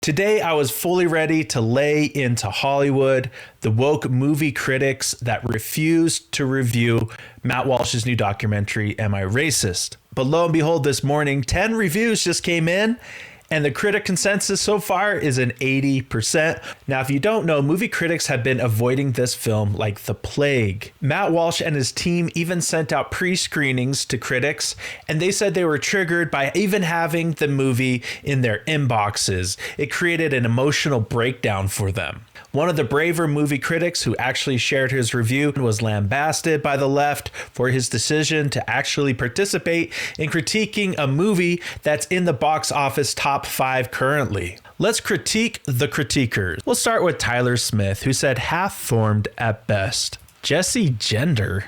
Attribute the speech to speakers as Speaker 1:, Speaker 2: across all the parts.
Speaker 1: Today, I was fully ready to lay into Hollywood, the woke movie critics that refused to review Matt Walsh's new documentary, Am I Racist? But lo and behold, this morning, 10 reviews just came in, and the critic consensus so far is an 80%. Now, if you don't know, movie critics have been avoiding this film like the plague. Matt Walsh and his team even sent out pre-screenings to critics, and they said they were triggered by even having the movie in their inboxes. It created an emotional breakdown for them. One of the braver movie critics who actually shared his review was lambasted by the left for his decision to actually participate in critiquing a movie that's in the box office top 5 currently. Let's critique the critiquers. We'll start with Tyler Smith, who said half-formed at best. Jesse Gender.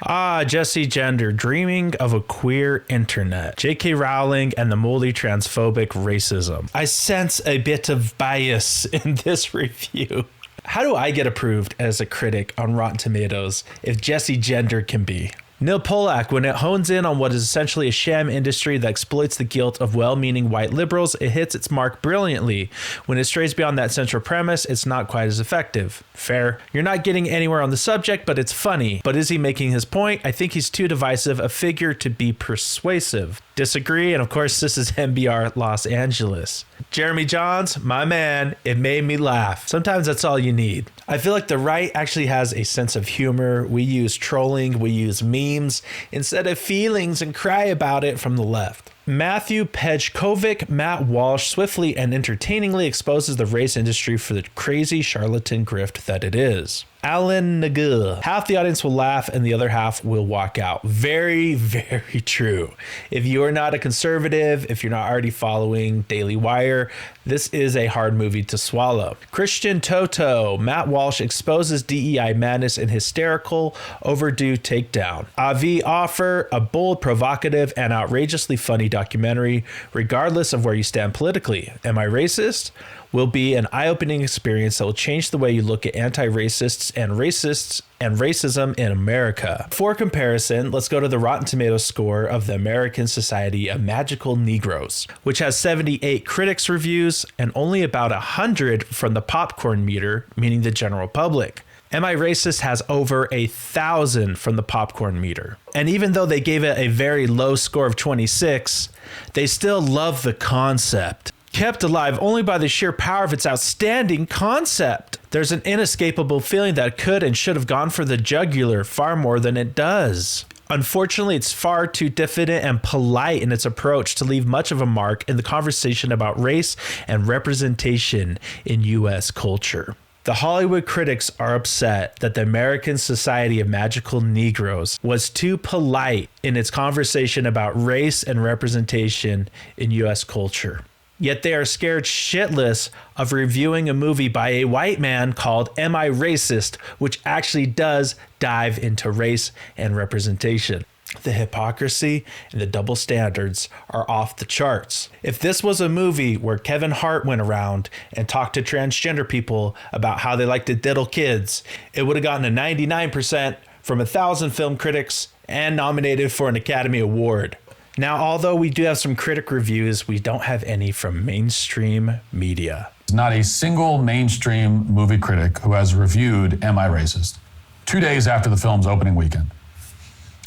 Speaker 1: Jesse Gender, dreaming of a queer internet. J.K. Rowling and the moldy transphobic racism. I sense a bit of bias in this review. How do I get approved as a critic on Rotten Tomatoes if Jesse Gender can be? Neil Pollack, when it hones in on what is essentially a sham industry that exploits the guilt of well-meaning white liberals, it hits its mark brilliantly. When it strays beyond that central premise, it's not quite as effective. Fair. You're not getting anywhere on the subject, but it's funny. But is he making his point? I think he's too divisive a figure to be persuasive. Disagree, and of course this is MBR Los Angeles. Jeremy Johns, my man, it made me laugh. Sometimes that's all you need. I feel like the right actually has a sense of humor. We use trolling, we use memes instead of feelings and cry about it from the left. Matthew Pejkovic, Matt Walsh swiftly and entertainingly exposes the race industry for the crazy charlatan grift that it is. Alan Nagel. Half the audience will laugh and the other half will walk out. Very, very true. If you are not a conservative, if you're not already following Daily Wire, this is a hard movie to swallow. Christian Toto. Matt Walsh exposes DEI madness in hysterical, overdue takedown. Avi Offer, a bold, provocative, and outrageously funny documentary, regardless of where you stand politically. Am I Racist? Will be an eye-opening experience that will change the way you look at anti-racists and racism in America. For comparison, let's go to the Rotten Tomatoes score of the American Society of Magical Negroes, which has 78 critics reviews and only about 100 from the popcorn meter, meaning the general public. Am I Racist has over 1,000 from the popcorn meter. And even though they gave it a very low score of 26, they still love the concept. Kept alive only by the sheer power of its outstanding concept. There's an inescapable feeling that could and should have gone for the jugular far more than it does. Unfortunately, it's far too diffident and polite in its approach to leave much of a mark in the conversation about race and representation in U.S. culture. The Hollywood critics are upset that the American Society of Magical Negroes was too polite in its conversation about race and representation in U.S. culture. Yet they are scared shitless of reviewing a movie by a white man called Am I Racist?, which actually does dive into race and representation. The hypocrisy and the double standards are off the charts. If this was a movie where Kevin Hart went around and talked to transgender people about how they like to diddle kids, it would have gotten a 99% from 1,000 film critics and nominated for an Academy Award. Now, although we do have some critic reviews, we don't have any from mainstream media.
Speaker 2: Not a single mainstream movie critic who has reviewed Am I Racist 2 days after the film's opening weekend.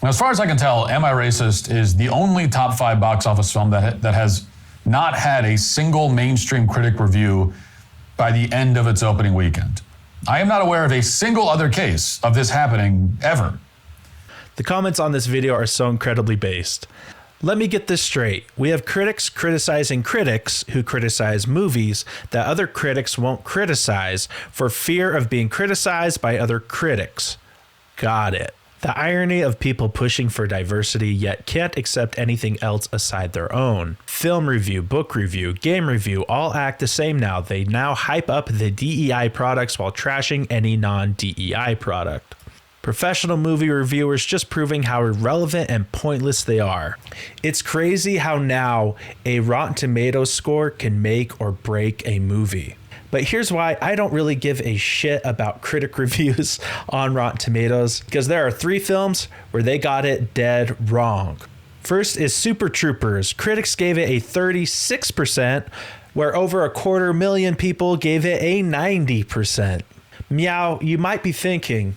Speaker 2: Now, as far as I can tell, Am I Racist is the only top 5 box office film that has not had a single mainstream critic review by the end of its opening weekend. I am not aware of a single other case of this happening ever.
Speaker 1: The comments on this video are so incredibly based. Let me get this straight. We have critics criticizing critics who criticize movies that other critics won't criticize for fear of being criticized by other critics. Got it. The irony of people pushing for diversity yet can't accept anything else aside their own. Film review, book review, game review all act the same now. They now hype up the DEI products while trashing any non-DEI product. Professional movie reviewers just proving how irrelevant and pointless they are. It's crazy how now a Rotten Tomatoes score can make or break a movie. But here's why I don't really give a shit about critic reviews on Rotten Tomatoes, because there are 3 films where they got it dead wrong. First is Super Troopers. Critics gave it a 36%, where over 250,000 people gave it a 90%. Meow, you might be thinking,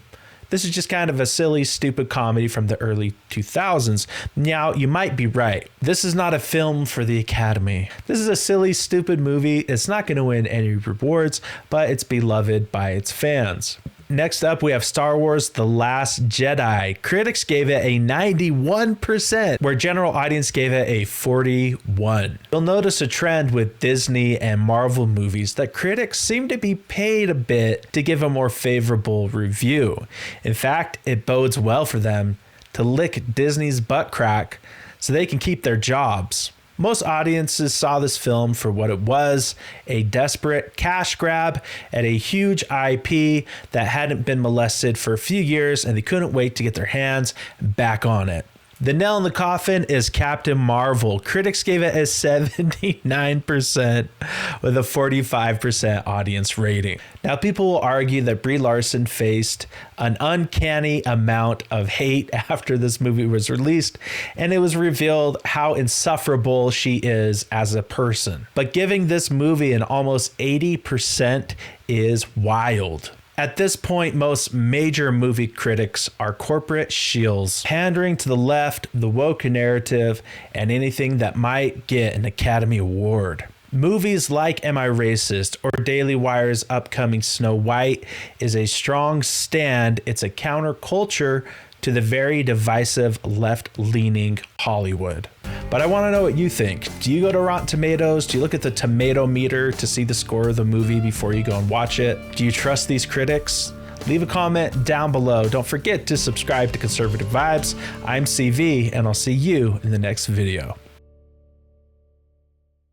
Speaker 1: this is just kind of a silly, stupid comedy from the early 2000s. Meow, you might be right. This is not a film for the Academy. This is a silly, stupid movie. It's not going to win any rewards, but it's beloved by its fans. Next up, we have Star Wars The Last Jedi. Critics gave it a 91%, where general audience gave it a 41%. You'll notice a trend with Disney and Marvel movies that critics seem to be paid a bit to give a more favorable review. In fact, it bodes well for them to lick Disney's butt crack so they can keep their jobs. Most audiences saw this film for what it was, a desperate cash grab at a huge IP that hadn't been molested for a few years, and they couldn't wait to get their hands back on it. The nail in the coffin is Captain Marvel. Critics gave it a 79% with a 45% audience rating. Now, people will argue that Brie Larson faced an uncanny amount of hate after this movie was released, and it was revealed how insufferable she is as a person. But giving this movie an almost 80% is wild. At this point, most major movie critics are corporate shills, pandering to the left, the woke narrative, and anything that might get an Academy Award. Movies like Am I Racist or Daily Wire's upcoming Snow White is a strong stand. It's a counterculture to the very divisive left-leaning Hollywood. But I want to know what you think. Do you go to Rotten Tomatoes? Do you look at the tomato meter to see the score of the movie before you go and watch it? Do you trust these critics? Leave a comment down below. Don't forget to subscribe to Conservative Vibes. I'm CV, and I'll see you in the next video.